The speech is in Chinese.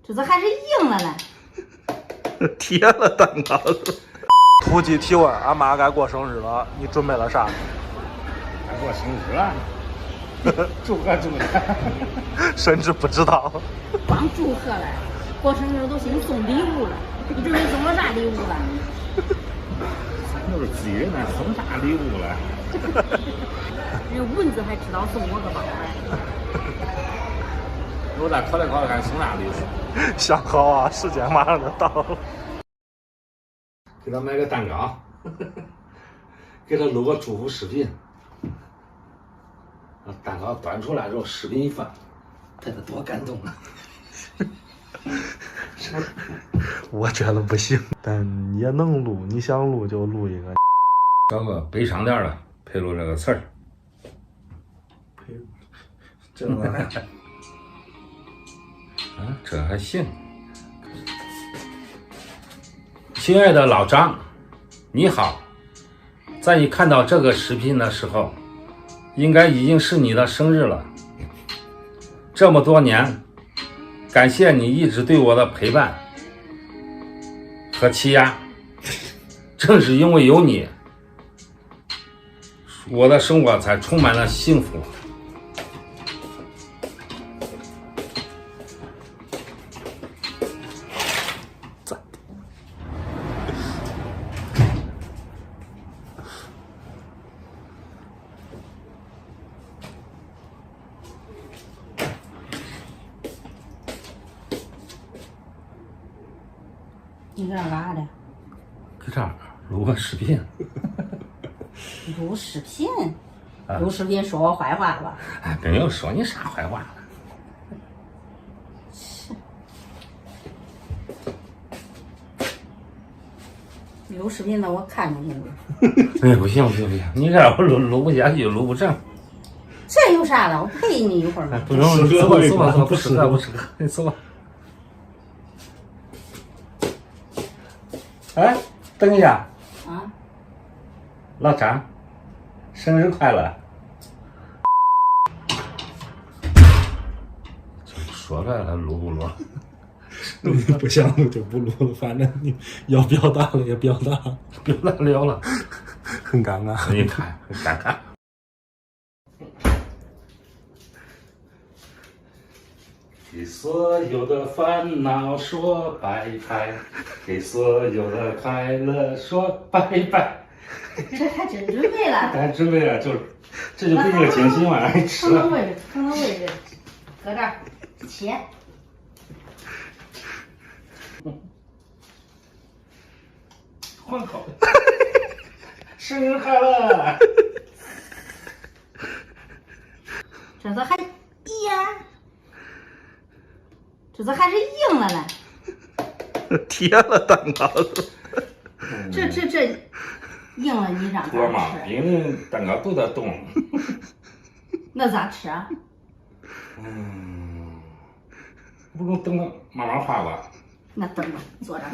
这还是硬了呢。贴了蛋糕了。突击提问：俺妈该过生日了，你准备了啥？该过生日了，祝贺祝贺。甚至不知道。光祝贺了，过生日都兴送礼物了。你准备送了啥礼物了？咱都是自己人呢，送啥礼物了？人蚊子还知道送我个包嘞。我再考虑考虑看送啥礼物。想好啊，时间马上就到了。给他买个蛋糕，给他录个祝福视频。蛋糕端出来之后，视频一放，他得多感动啊！我觉得不行，但也能录，你想录就录一个。找个悲伤点的，配录这个词儿。这个啊，这还行。亲爱的老张，你好，在你看到这个视频的时候，应该已经是你的生日了。这么多年，感谢你一直对我的陪伴和欺压，正是因为有你，我的生活才充满了幸福。你搁这干啥的？搁这儿录个视频。录视频？录视频说我坏话了吧？哎，没有说你啥坏话了。录视频的我看着你了。哎，不行不行不行，你这样我录不下去，录不成。这有啥了？我陪你一会儿嘛。不用，走吧走吧走吧，不适合不适合，你走吧。哎，等一下，啊，老张，生日快乐！说出来了，录不录？不想录就不录了，反正你要表达了也表达了，表达了了，很尴尬。你看，很尴尬。给所有的烦恼说拜拜，给所有的快乐说拜拜。这还真准备了。咱准备了，就是这就给你个惊喜嘛，让你吃了。腾位置，搁这儿切。换口。生日快乐！这次还呀，这次还是硬了呢。贴了蛋糕了。这硬了，你让多嘛，吃？冰的蛋糕都得冻。那咋吃啊？不用等它慢慢化吧？那等着，坐这儿。